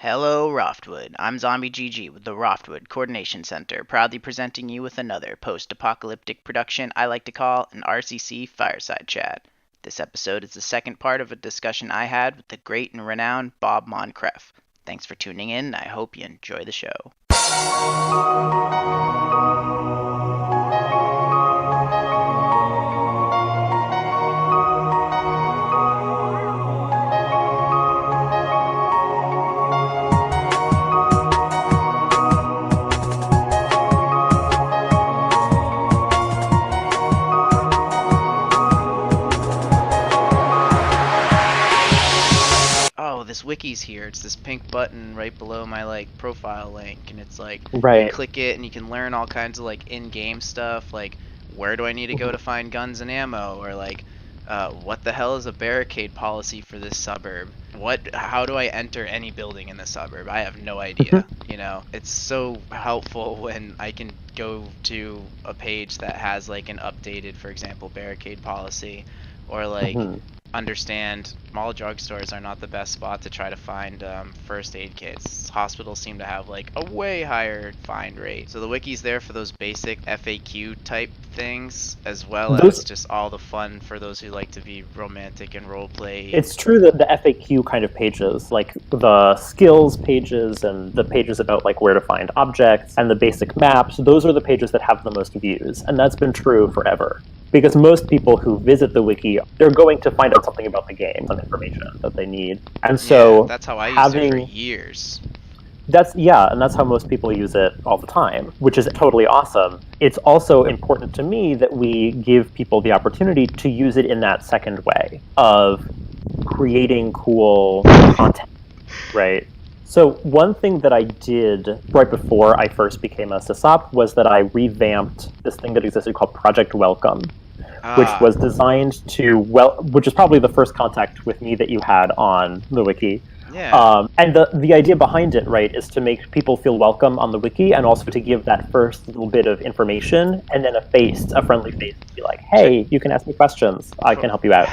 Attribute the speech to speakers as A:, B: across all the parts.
A: Hello, Roftwood. I'm Zombie GG with the Roftwood Coordination Center, proudly presenting you with another post-apocalyptic production I like to call an RCC Fireside Chat. This episode is the second part of a discussion I had with the great and renowned Bob Moncrief. Thanks for tuning in, and I hope you enjoy the show. Oh, this wiki's here. It's this pink button right below my profile link, and it's like you click it and you can learn all kinds of in-game stuff, like where do I need to go to find guns and ammo, or what the hell is a barricade policy for this suburb? How do I enter any building in the suburb? I have no idea. It's so helpful when I can go to a page that has an updated, for example, barricade policy, or understand small drugstores are not the best spot to try to find first aid kits. Hospitals seem to have a way higher find rate. So the wiki's there for those basic FAQ type things, as well as just all the fun for those who like to be romantic and roleplay.
B: It's true that the FAQ kind of pages, like the skills pages and the pages about where to find objects and the basic maps, those are the pages that have the most views, and that's been true forever. Because most people who visit the wiki, they're going to find out something about the game, some information that they need. And so
A: that's how I used it for years.
B: That's how most people use it all the time, which is totally awesome. It's also important to me that we give people the opportunity to use it in that second way of creating cool content, right? So one thing that I did right before I first became a sysop was that I revamped this thing that existed called Project Welcome, which was designed to, which is probably the first contact with me that you had on the wiki.
A: Yeah.
B: And the idea behind it, right, is to make people feel welcome on the wiki, and also to give that first little bit of information, and then a friendly face, to be like, hey, you can ask me questions, I can help you out.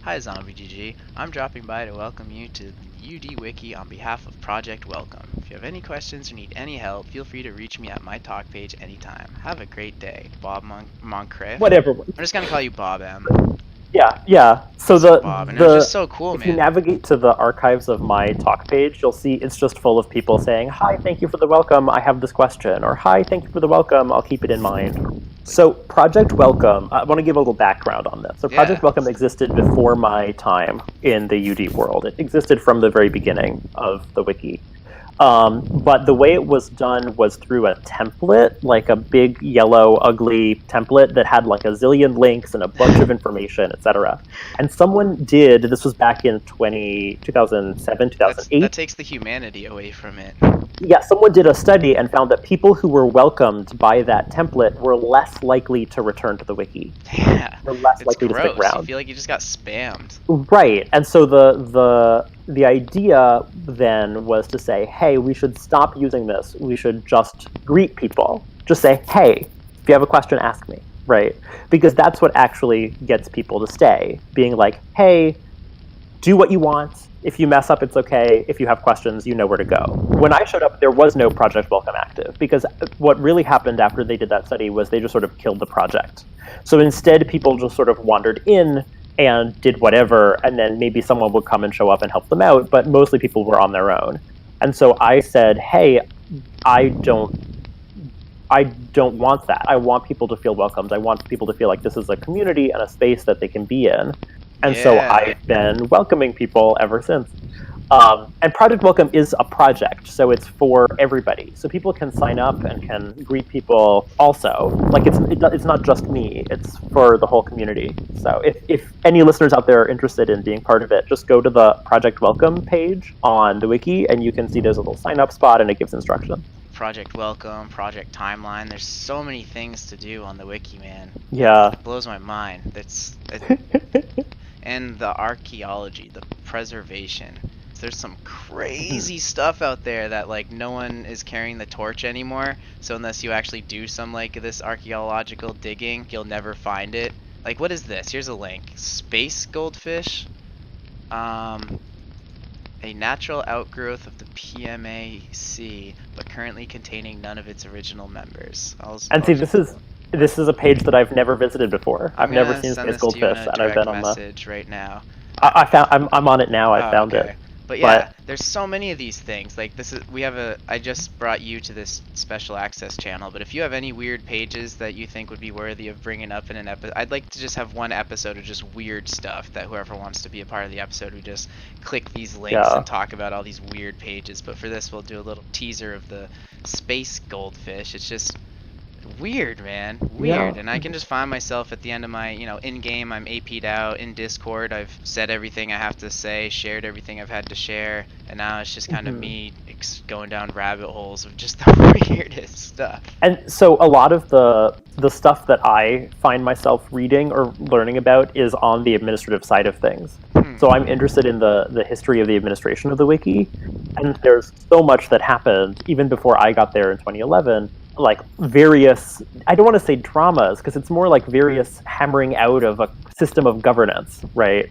A: Hi, Zombie GG. I'm dropping by to welcome you to UD Wiki on behalf of Project Welcome. If you have any questions or need any help, feel free to reach me at my talk page anytime. Have a great day. Bob Moncrief.
B: Whatever.
A: I'm just gonna call you Bob M.
B: Yeah. So
A: Bob, and it was just so cool,
B: if you navigate to the archives of my talk page, you'll see it's just full of people saying, hi, thank you for the welcome, I have this question, or hi, thank you for the welcome, I'll keep it in mind. So Project Welcome, I want to give a little background on this. So Project Welcome existed before my time in the UD world. It existed from the very beginning of the wiki. But the way it was done was through a template, like a big, yellow, ugly template that had a zillion links and a bunch of information, etc. And someone this was back in 2007, 2008.
A: That takes the humanity away from it.
B: Yeah, someone did a study and found that people who were welcomed by that template were less likely to return to the wiki.
A: Yeah,
B: were less likely to stick around.
A: You feel like you just got spammed.
B: Right, and so the idea then was to say, hey, we should stop using this. We should just greet people. Just say, hey, if you have a question, ask me, right? Because that's what actually gets people to stay, being like, hey, do what you want. If you mess up, it's okay. If you have questions, you know where to go. When I showed up, there was no Project Welcome active, because what really happened after they did that study was they just sort of killed the project. So instead, people just sort of wandered in and did whatever, and then maybe someone would come and show up and help them out, but mostly people were on their own. And so I said, hey, I don't want that. I want people to feel welcomed. I want people to feel like this is a community and a space that they can be in. And so I've been welcoming people ever since. And Project Welcome is a project, so it's for everybody. So people can sign up and can greet people also. It's not just me, it's for the whole community. So if any listeners out there are interested in being part of it, just go to the Project Welcome page on the wiki, and you can see there's a little sign up spot and it gives instructions.
A: Project Welcome, Project Timeline, there's so many things to do on the wiki, man.
B: Yeah.
A: It blows my mind. And the archaeology, the preservation. There's some crazy stuff out there that no one is carrying the torch anymore. So unless you actually do some this archaeological digging, you'll never find it. What is this? Here's a link. Space goldfish. a natural outgrowth of the PMAC, but currently containing none of its original members.
B: And see, this is a page that I've never visited before. I've never seen Space Goldfish, and I've been on the
A: message right now.
B: I'm on it now. I found it.
A: But yeah, there's so many of these things. Like I just brought you to this special access channel, but if you have any weird pages that you think would be worthy of bringing up in an episode, I'd like to just have one episode of just weird stuff that whoever wants to be a part of the episode, we just click these links and talk about all these weird pages. But for this, we'll do a little teaser of the space goldfish. It's just weird, man. Weird. And I can just find myself at the end of my, in game, I'm AP'd out. In Discord, I've said everything I have to say, shared everything I've had to share, and now it's just kind of me going down rabbit holes of just the weirdest stuff.
B: And so a lot of the stuff that I find myself reading or learning about is on the administrative side of things. So I'm interested in the history of the administration of the wiki, and there's so much that happened even before I got there in 2011. Like various, I don't want to say dramas, because it's more like various hammering out of a system of governance, right?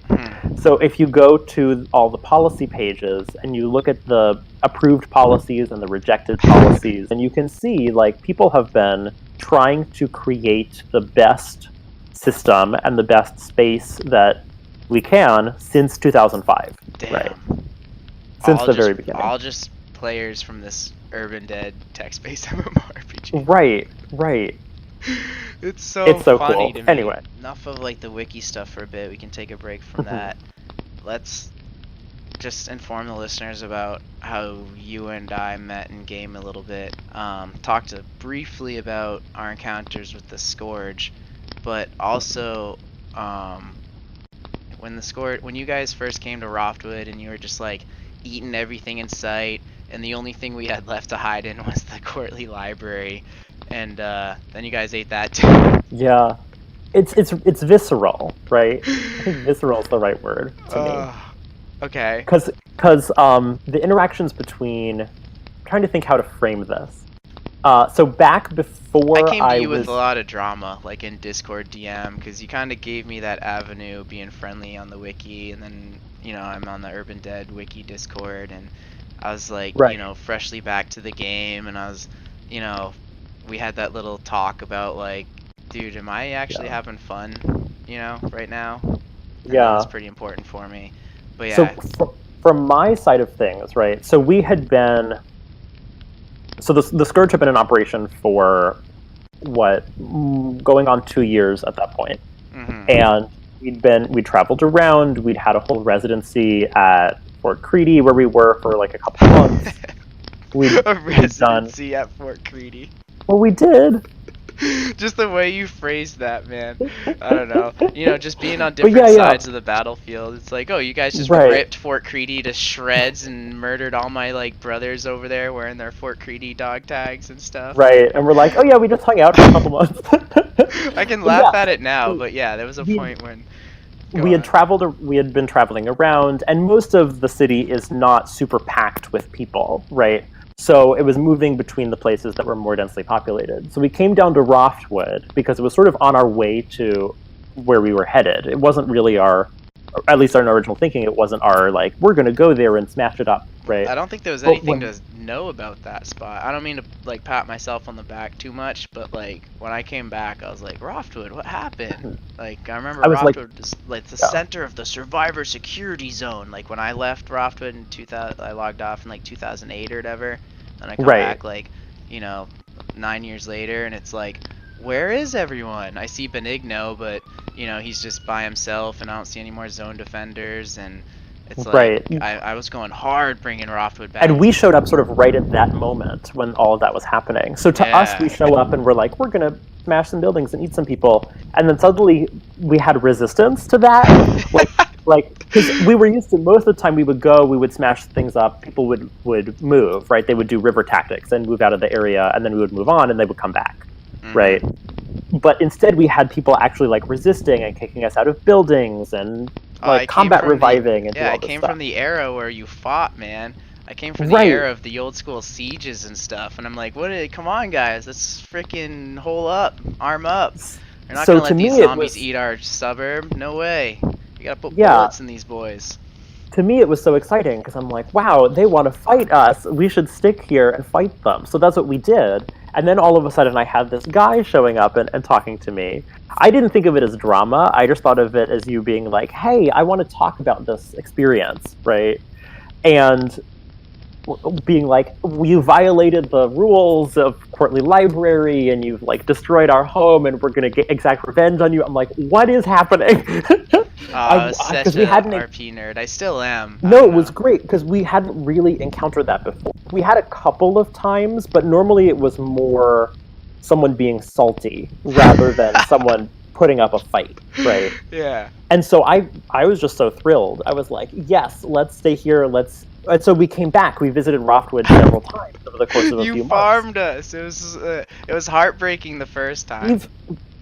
B: So if you go to all the policy pages and you look at the approved policies and the rejected policies, and you can see like people have been trying to create the best system and the best space that we can since 2005.
A: Damn.
B: Right? Since the very beginning.
A: All just players from this Urban Dead text-based MMORPG.
B: Right.
A: It's so funny
B: cool.
A: to me.
B: Anyway.
A: Enough of like the wiki stuff for a bit. We can take a break from that. Let's just inform the listeners about how you and I met in game a little bit. Talked briefly about our encounters with the Scourge, but also when you guys first came to Roftwood and you were just like eating everything in sight, and the only thing we had left to hide in was the Courtly Library, and then you guys ate that too.
B: Yeah, it's visceral, right? I think visceral is the right word to me.
A: Okay.
B: Because the interactions between, I'm trying to think how to frame this. So back before
A: I came to you with a lot of drama, like in Discord DM, because you kind of gave me that avenue, being friendly on the wiki, and then I'm on the Urban Dead wiki Discord, and I was like, freshly back to the game, and I was, we had that little talk about like, dude, am I actually having fun, right now? And that was pretty important for me. But yeah.
B: So from my side of things, right? So we had been, so the Scourge had been in operation for going on 2 years at that point. And we'd traveled around. We'd had a whole residency at Fort Creedy, where we were for like a couple months.
A: A residency at Fort Creedy.
B: Well, we did.
A: Just the way you phrased that, man. I don't know. Just being on different sides of the battlefield. It's like, oh, you guys just ripped Fort Creedy to shreds and murdered all my like brothers over there wearing their Fort Creedy dog tags and stuff.
B: Right, and we're like, oh yeah, we just hung out for a couple months.
A: I can laugh at it now, but yeah, there was a point when
B: we had been traveling around, and most of the city is not super packed with people, right? So it was moving between the places that were more densely populated. So we came down to Roftwood because it was sort of on our way to where we were headed. It wasn't really at least our original thinking, it wasn't our, like, we're going to go there and smash it up, right?
A: I don't think there was anything to know about that spot. I don't mean to, like, pat myself on the back too much, but, like, when I came back, I was like, Roftwood, what happened? Like, I remember Roftwood was, like, the center of the survivor security zone. Like, when I left Roftwood in 2000, I logged off in, like, 2008 or whatever, and I come back, like, 9 years later, and it's like, where is everyone? I see Benigno, but he's just by himself, and I don't see any more zone defenders, and it's like I was going hard bringing Roftwood back.
B: And we showed up sort of right at that moment when all of that was happening. So to us, we show up and we're like, we're gonna smash some buildings and eat some people, and then suddenly we had resistance to that. like because we were used to, most of the time we would smash things up, people would move, right? They would do river tactics and move out of the area, and then we would move on and they would come back. Right, but instead we had people actually like resisting and kicking us out of buildings and like combat reviving and
A: I came from the era where you fought, man. I came from the era of the old school sieges and stuff, and I'm like, come on guys, let's freaking hole up, arm up. You're not gonna let these zombies eat our suburb. No way. You gotta put bullets in these boys.
B: to me, it was so exciting because I'm like, wow, they want to fight us. We should stick here and fight them. So that's what we did. And then all of a sudden, I had this guy showing up and talking to me. I didn't think of it as drama. I just thought of it as you being like, hey, I want to talk about this experience, right? And being like, you violated the rules of Courtly Library and you've like destroyed our home and we're gonna get exact revenge on you. I'm like, what is happening?
A: I was such a RP nerd. I still am.
B: No, it was great because we hadn't really encountered that before. We had a couple of times, but normally it was more someone being salty rather than someone putting up a fight, right?
A: Yeah.
B: And so I was just so thrilled. I was like, yes, let's stay here. And so we came back. We visited Roftwood several times over the course of a few months.
A: You farmed us. It was heartbreaking the first time.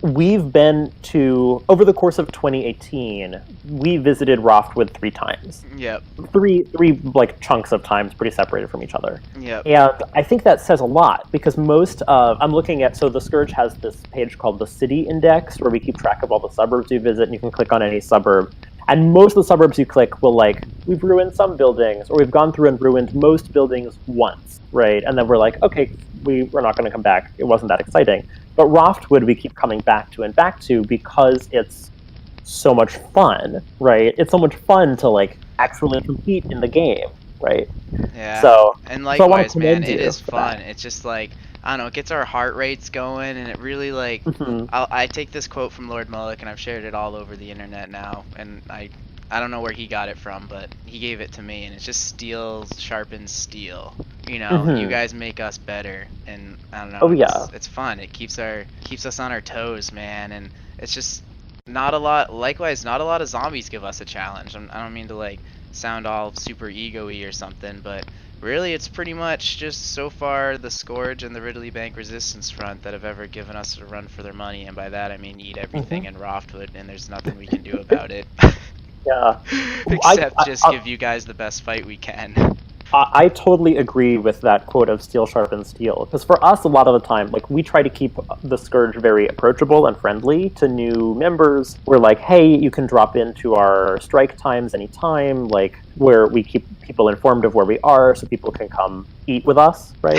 B: We've been to, over the course of 2018, we visited Roftwood 3 times.
A: Yep.
B: Three like chunks of times pretty separated from each other.
A: Yep.
B: And I think that says a lot because I'm looking at, so the Scourge has this page called the City Index where we keep track of all the suburbs you visit and you can click on any suburb. And most of the suburbs you click will like, we've ruined some buildings or we've gone through and ruined most buildings once, right? And then we're like, okay, we're not going to come back. It wasn't that exciting. But Roftwood we keep coming back to because it's so much fun, right? It's so much fun to like actually compete in the game, right?
A: Yeah.
B: So
A: and likewise, man, it is fun. It's just like, I don't know, it gets our heart rates going, and it really like. I take this quote from Lord Mullick, and I've shared it all over the internet now, and I don't know where he got it from, but he gave it to me, and it's just steel sharpens steel. You know, you guys make us better, and I don't know.
B: Oh yeah,
A: it's fun. It keeps us on our toes, man, and it's just not a lot. Likewise, not a lot of zombies give us a challenge. I don't mean to like sound all super ego-y or something, but really, it's pretty much just so far the Scourge and the Ridley Bank Resistance Front that have ever given us a run for their money, and by that I mean eat everything in Roftwood, and there's nothing we can do about it.
B: Yeah.
A: Except just give you guys the best fight we can.
B: I totally agree with that quote of steel sharpens steel. Because for us, a lot of the time, like, we try to keep the Scourge very approachable and friendly to new members. We're like, hey, you can drop into our strike times anytime, like, where we keep people informed of where we are so people can come eat with us, right?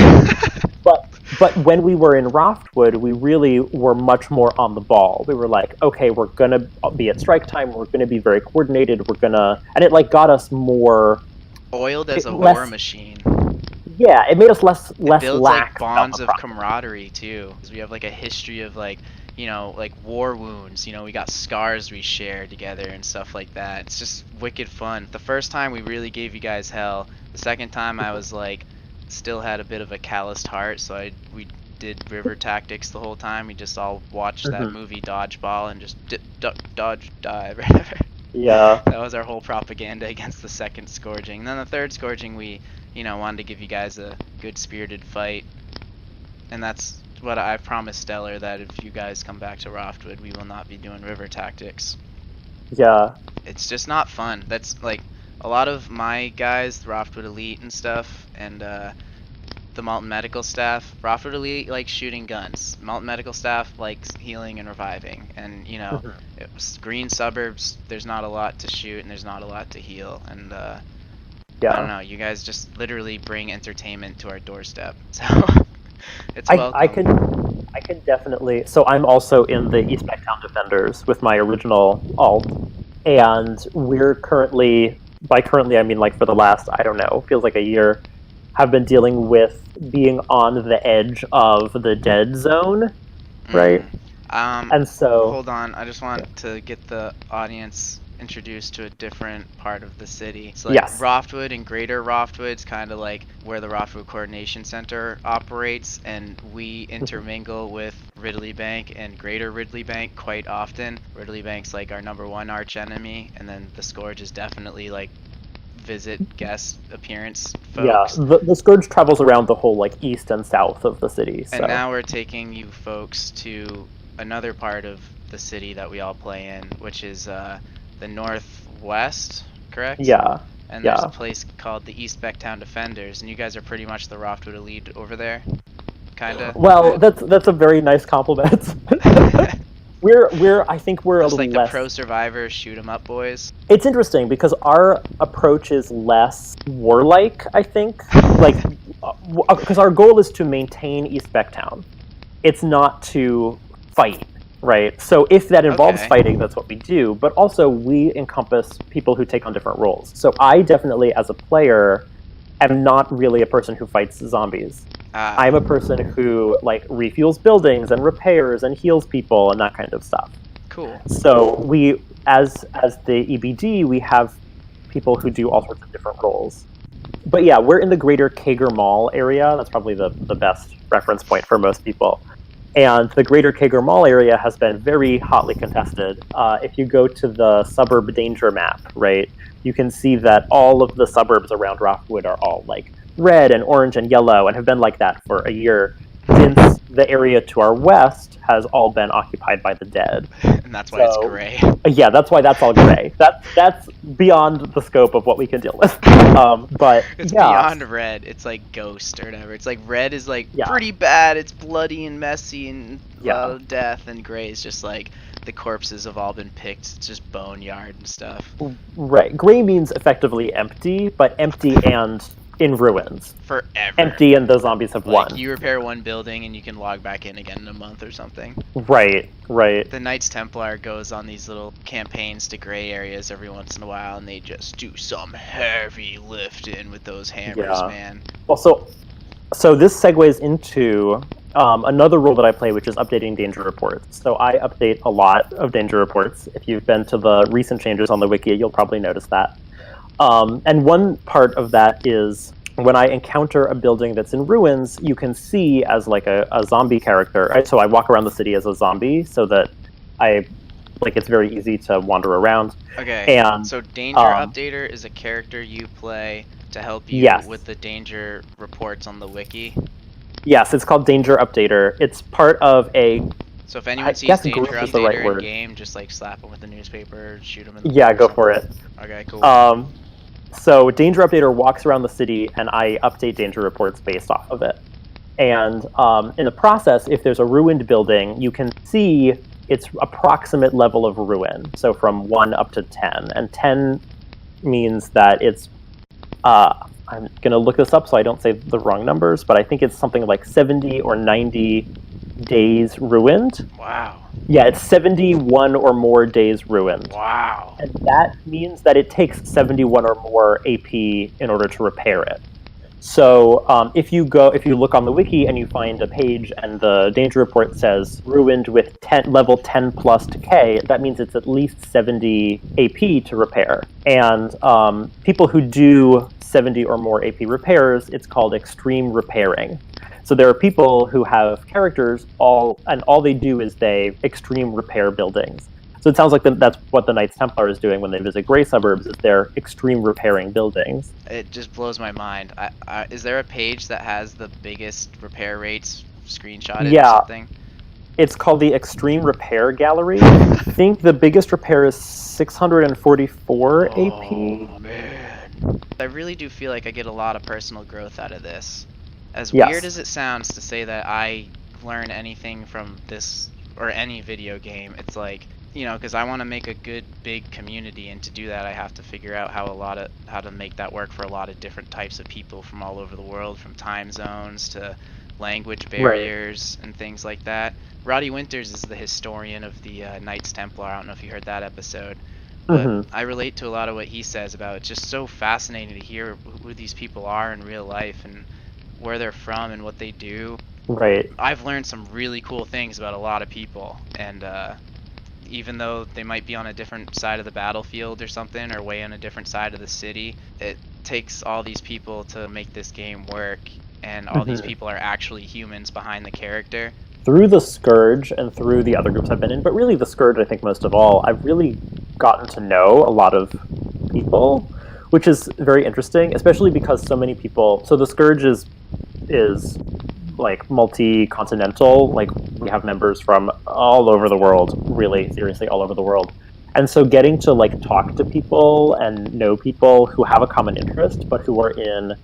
B: But when we were in Roftwood, we really were much more on the ball. We were like, okay, we're going to be at strike time. We're going to be very coordinated. And it, like, got us more
A: oiled as a war machine.
B: Yeah, it made us less lax.
A: It builds like bonds of camaraderie too. We have like a history of like, you know, like war wounds. You know, we got scars we share together and stuff like that. It's just wicked fun. The first time we really gave you guys hell. The second time I was like, still had a bit of a calloused heart, so we did river tactics the whole time. We just all watched that movie Dodgeball and just dodge, dive.
B: Yeah.
A: That was our whole propaganda against the second Scourging. And then the third Scourging, we, you know, wanted to give you guys a good spirited fight. And that's what I promised Stellar, that if you guys come back to Roftwood, we will not be doing river tactics.
B: Yeah.
A: It's just not fun. That's like a lot of my guys, the Roftwood Elite and stuff, and the Malton Medical staff. Roftwood Elite likes shooting guns. Malton Medical staff likes healing and reviving. And, you know, it was green suburbs, there's not a lot to shoot and there's not a lot to heal. And, I don't know, you guys just literally bring entertainment to our doorstep. So, it's welcome.
B: I can definitely... So I'm also in the East Backtown Defenders with my original alt. And we're currently... By currently, I mean like for the last, I don't know, feels like a year... have been dealing with being on the edge of the dead zone, right? And so...
A: Hold on, I just want to get the audience introduced to a different part of the city. It's like Roftwood and Greater Roftwood's kind of like where the Roftwood Coordination Center operates, and we intermingle with Ridley Bank and Greater Ridley Bank quite often. Ridley Bank's like our #1 arch enemy, and then the Scourge is definitely like visit guest appearance folks.
B: Yeah, the Scourge travels around the whole like east and south of the city. So.
A: And now we're taking you folks to another part of the city that we all play in, which is the northwest, correct?
B: Yeah.
A: And there's a place called the East Backtown Defenders, and you guys are pretty much the Roftwood Elite over there, kinda.
B: Well, that's a very nice compliment. I think we're
A: just
B: a little
A: like
B: less...
A: the pro survivor shoot 'em up boys.
B: It's interesting because our approach is less warlike, I think. Because our goal is to maintain East Becktown. It's not to fight, right? So if that involves fighting, that's what we do. But also, we encompass people who take on different roles. So I definitely, as a player, am not really a person who fights zombies. I'm a person who refuels buildings and repairs and heals people and that kind of stuff.
A: Cool.
B: So we, as the EBD, we have people who do all sorts of different roles. But yeah, we're in the greater Kager Mall area. That's probably the best reference point for most people. And the greater Kager Mall area has been very hotly contested. If you go to the suburb danger map, right, you can see that all of the suburbs around Roftwood are all red and orange and yellow and have been like that for a year, since the area to our west has all been occupied by the dead.
A: And that's why it's gray.
B: Yeah, that's why that's all gray. That's beyond the scope of what we can deal with. But
A: it's beyond red. It's like Ghost or whatever. It's like red is pretty bad. It's bloody and messy and a lot of death, and gray is just like the corpses have all been picked. It's just boneyard and stuff.
B: Right. Gray means effectively empty, but empty and in ruins.
A: Forever.
B: Empty and the zombies have won.
A: You repair one building and you can log back in again in a month or something.
B: Right.
A: The Knights Templar goes on these little campaigns to gray areas every once in a while, and they just do some heavy lifting with those hammers, man.
B: Well, so this segues into another role that I play, which is updating danger reports. So I update a lot of danger reports. If you've been to the recent changes on the wiki, you'll probably notice that. And one part of that is when I encounter a building that's in ruins, you can see as a zombie character. Right? So I walk around the city as a zombie so that it's very easy to wander around.
A: Okay. And so Danger Updater is a character you play to help you with the danger reports on the wiki.
B: Yes, it's called Danger Updater. It's part of a...
A: So if anyone sees Danger Updater in game, just slap them with the newspaper, shoot them in the
B: go for it.
A: Okay, cool.
B: So Danger Updater walks around the city, and I update danger reports based off of it. And in the process, if there's a ruined building, you can see its approximate level of ruin. So from 1 up to 10. And 10 means that it's... I'm going to look this up so I don't say the wrong numbers, but I think it's something like 70 or 90 days ruined.
A: Wow.
B: Yeah, it's 71 or more days ruined.
A: Wow.
B: And that means that it takes 71 or more AP in order to repair it. So if you look on the wiki and you find a page and the danger report says ruined with level 10 plus decay, that means it's at least 70 AP to repair. And people who do 70 or more AP repairs, it's called extreme repairing. So there are people who have characters, all they do is they extreme repair buildings. So it sounds like that's what the Knights Templar is doing when they visit gray suburbs, is they're extreme repairing buildings.
A: It just blows my mind. Is there a page that has the biggest repair rates screenshotted or something?
B: It's called the Extreme Repair Gallery. I think the biggest repair is 644 AP.
A: Oh, man. I really do feel like I get a lot of personal growth out of this. As weird as it sounds to say that I learn anything from this or any video game, it's like, because I want to make a good big community, and to do that I have to figure out how to make that work for a lot of different types of people from all over the world, from time zones to language barriers and things like that. Roddy Winters is the historian of the Knights Templar. I don't know if you heard that episode, but I relate to a lot of what he says about it's just so fascinating to hear who these people are in real life and where they're from and what they do.
B: Right.
A: I've learned some really cool things about a lot of people, and even though they might be on a different side of the battlefield or something, or way on a different side of the city, it takes all these people to make this game work, and all these people are actually humans behind the character.
B: Through the Scourge and through the other groups I've been in, but really the Scourge I think most of all, I've really gotten to know a lot of people, which is very interesting, especially because so many people... So the Scourge is multi-continental, we have members from all over the world, really seriously all over the world. And so getting to talk to people and know people who have a common interest, but who are in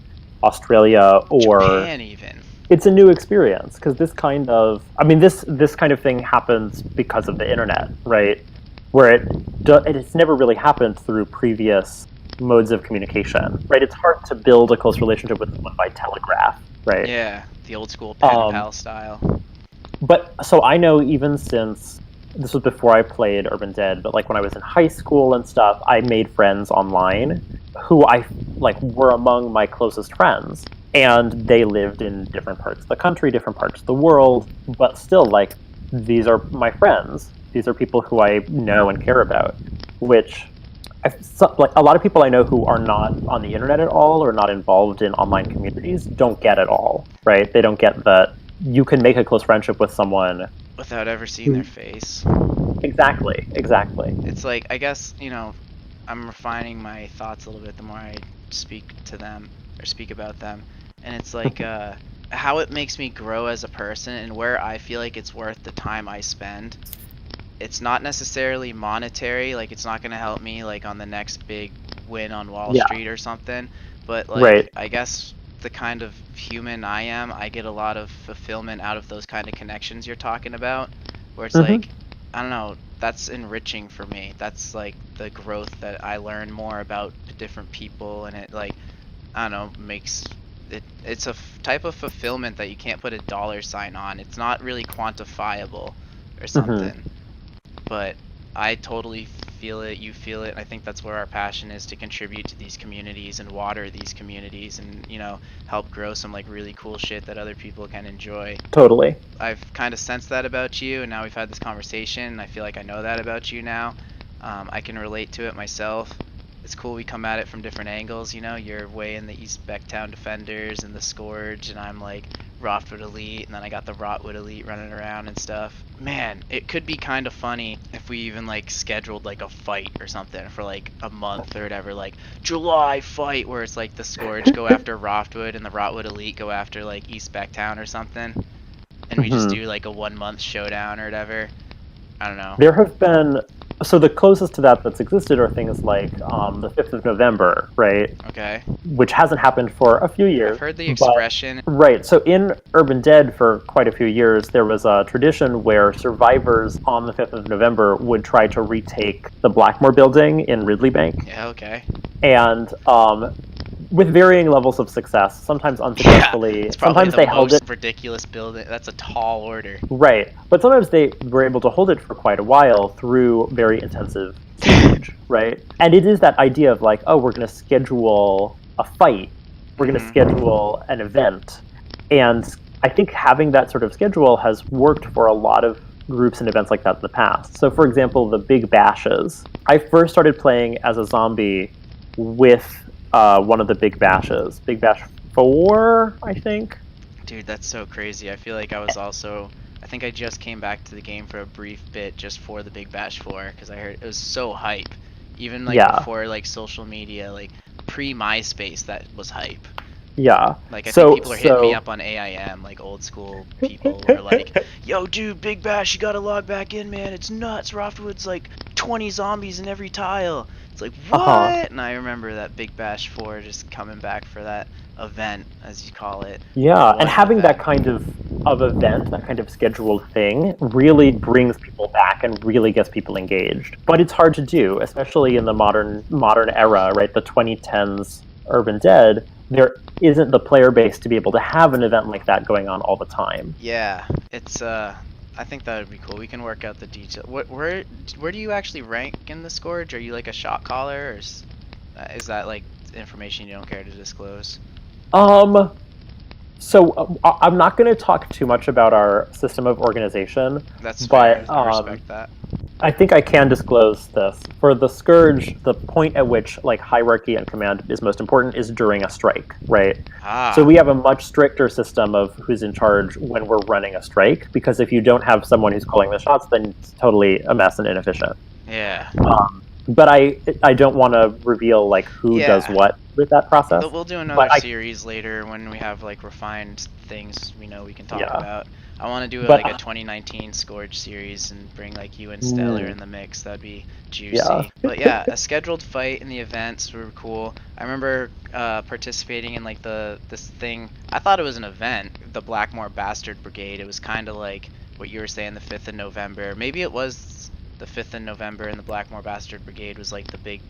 B: Australia or
A: Japan even.
B: it's a new experience because this kind of thing happens because of the internet, right? Where it's never really happened through previous modes of communication, right? It's hard to build a close relationship with someone by telegraph, right?
A: Yeah, the old school pen pal style.
B: But so I know, even since this was before I played Urban Dead, but like when I was in high school and stuff, I made friends online who I like were among my closest friends, and they lived in different parts of the country, different parts of the world, but still, like, these are my friends. These are people who I know and care about, which like a lot of people I know who are not on the internet at all or not involved in online communities don't get at all, right? They don't get that you can make a close friendship with someone
A: without ever seeing their face.
B: Exactly.
A: It's like, I guess, I'm refining my thoughts a little bit the more I speak to them or speak about them, and it's like how it makes me grow as a person and where I feel like it's worth the time I spend. It's not necessarily monetary, like it's not going to help me like on the next big win on Wall Street or something, but like I guess the kind of human I am, I get a lot of fulfillment out of those kind of connections you're talking about, where it's like, I don't know, that's enriching for me. That's like the growth that I learn more about different people, and it, like, I don't know, makes it, it's a type of fulfillment that you can't put a dollar sign on. It's not really quantifiable or something. But I totally feel it, you feel it, and I think that's where our passion is, to contribute to these communities and water these communities and, help grow some like really cool shit that other people can enjoy.
B: Totally.
A: I've kind of sensed that about you, and now we've had this conversation, and I feel like I know that about you now. I can relate to it myself. It's cool we come at it from different angles, you're way in the East Becktown Defenders and the Scourge, and I'm like Roftwood Elite, and then I got the Rotwood Elite running around and stuff. Man, it could be kind of funny if we even like scheduled like a fight or something for like a month or whatever, like July fight, where it's like the Scourge go after Roftwood and the Rotwood Elite go after like East Becktown or something, and we just do like a 1 month showdown or whatever. I don't know.
B: There have been, so the closest to that that's existed are things like the 5th of November, right?
A: Okay.
B: Which hasn't happened for a few years.
A: I've heard the expression.
B: Right. So in Urban Dead for quite a few years, there was a tradition where survivors on the 5th of November would try to retake the Blackmore building in Ridley Bank.
A: Yeah, okay.
B: And with varying levels of success, sometimes unsuccessfully.
A: It's probably
B: sometimes they held it.
A: Ridiculous building. That's a tall order.
B: Right, but sometimes they were able to hold it for quite a while through very intensive siege, right? And it is that idea of like, oh, we're going to schedule a fight, we're going to schedule an event, and I think having that sort of schedule has worked for a lot of groups and events like that in the past. So, for example, the Big Bashes. I first started playing as a zombie with one of the Big Bashes. Big Bash 4, I think.
A: Dude, that's so crazy. I feel like I think I just came back to the game for a brief bit just for the Big Bash 4, because I heard it was so hype. Even like before like social media, like pre-MySpace, that was hype.
B: Yeah.
A: Like I think people are hitting me up on AIM, like old school people who are like, yo dude, Big Bash, you gotta log back in, man, it's nuts. Roftwood's like 20 zombies in every tile. It's like, what? And I remember that Big Bash 4 just coming back for that event, as you call it.
B: Yeah, and having that kind of event, that kind of scheduled thing, really brings people back and really gets people engaged. But it's hard to do, especially in the modern era, right? The 2010s Urban Dead, there isn't the player base to be able to have an event like that going on all the time.
A: Yeah, it's I think that would be cool. We can work out the detail. Where do you actually rank in the Scourge? Are you like a shot caller, or is that like information you don't care to disclose?
B: So I'm not going to talk too much about our system of organization.
A: That's fair. I respect that.
B: I think I can disclose this. For the Scourge, the point at which like hierarchy and command is most important is during a strike, right? So we have a much stricter system of who's in charge when we're running a strike, because if you don't have someone who's calling the shots, then it's totally a mess and inefficient.
A: Yeah.
B: But I don't want to reveal like who does what with that process.
A: But we'll do another series later when we have like refined things we know we can talk about. I want to do like a 2019 Scourge series and bring like you and Stellar in the mix. That'd be juicy. Yeah. But yeah, a scheduled fight in the events were cool. I remember participating in like this thing. I thought it was an event, the Blackmore Bastard Brigade. It was kind of like what you were saying, the 5th of November. Maybe it was the 5th of November and the Blackmore Bastard Brigade was like the big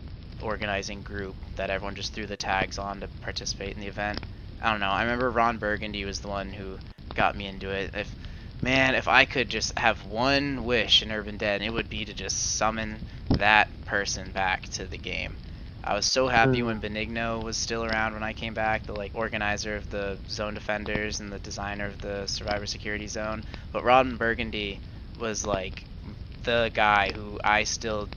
A: organizing group that everyone just threw the tags on to participate in the event. I don't know. I remember Ron Burgundy was the one who got me into it. If I could just have one wish in Urban Dead, it would be to just summon that person back to the game. I was so happy when Benigno was still around when I came back, the like organizer of the Zone Defenders and the designer of the Survivor Security Zone. But Ron Burgundy was like the guy who I still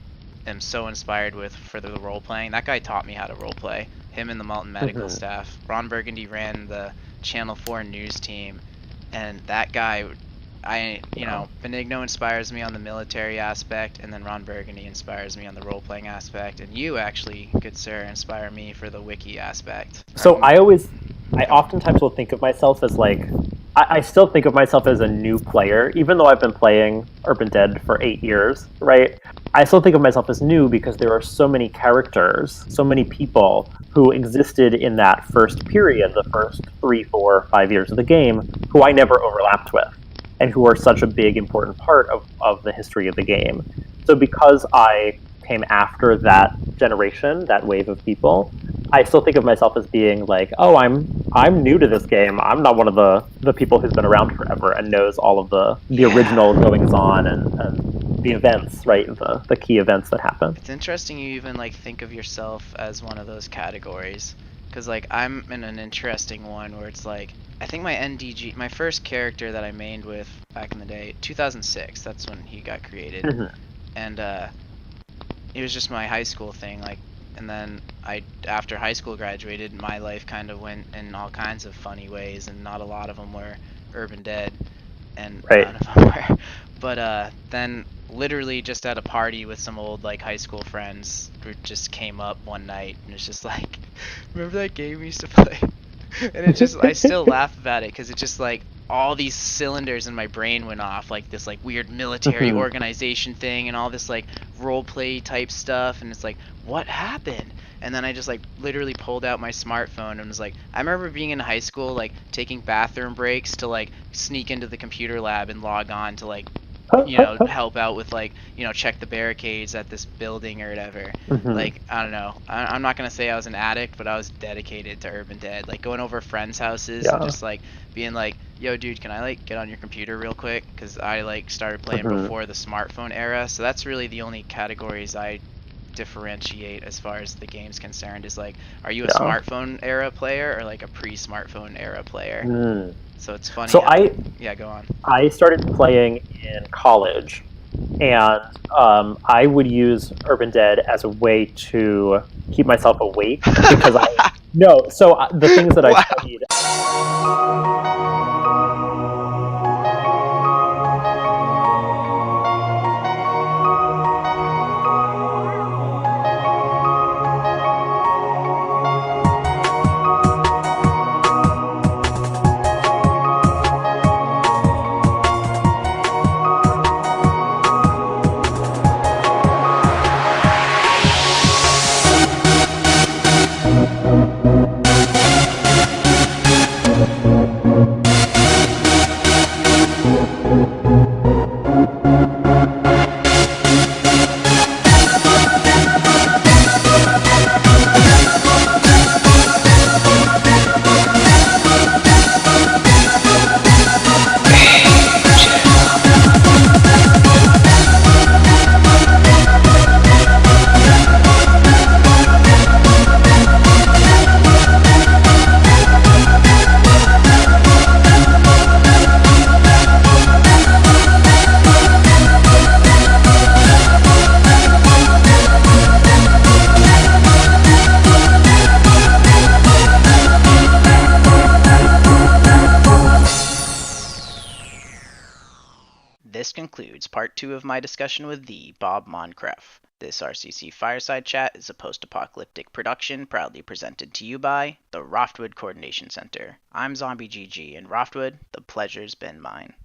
A: am so inspired with for the role playing. That guy taught me how to role play. Him and the Malton medical staff. Ron Burgundy ran the Channel 4 news team, and that guy, Benigno inspires me on the military aspect, and then Ron Burgundy inspires me on the role playing aspect, and you actually, good sir, inspire me for the wiki aspect.
B: So I oftentimes will think of myself as like, I still think of myself as a new player, even though I've been playing Urban Dead for 8 years, right? I still think of myself as new because there are so many characters, so many people who existed in that first period, the first 3, 4, 5 years of the game, who I never overlapped with, and who are such a big, important part of the history of the game. So because I came after that generation, that wave of people, I still think of myself as being like, oh, I'm new to this game. I'm not one of the people who's been around forever and knows all of the original goings on and the events, right? The key events that happen.
A: It's interesting you even like think of yourself as one of those categories, because like I'm in an interesting one where it's like, I think my NDG, my first character that I mained with back in the day, 2006, that's when he got created. And it was just my high school thing, like, and then after high school graduated, my life kind of went in all kinds of funny ways, and not a lot of them were Urban Dead, and none of them were. But then literally just at a party with some old like high school friends, who just came up one night and it's just like, remember that game we used to play? And it just, I still laugh about it because it's just like all these cylinders in my brain went off, like this like weird military organization thing and all this like role play type stuff, and it's like, what happened? And then I just like literally pulled out my smartphone and was like, I remember being in high school like taking bathroom breaks to like sneak into the computer lab and log on to like, you know, help out with like, you know, check the barricades at this building or whatever. Like, I don't know, I'm not gonna say I was an addict, but I was dedicated to Urban Dead, like going over friends' houses and just like being like, yo dude, can I like get on your computer real quick, because I like started playing before the smartphone era. So that's really the only categories I differentiate as far as the game's concerned, is like, are you a smartphone era player or like a pre-smartphone era player? So it's funny.
B: So
A: go on.
B: I started playing in college, and I would use Urban Dead as a way to keep myself awake because the things that I studied.
A: This concludes part 2 of my discussion with the Bob Moncrief. This RCC Fireside Chat is a post-apocalyptic production proudly presented to you by the Roftwood Coordination Center. I'm Zombie GG, and Roftwood, the pleasure's been mine.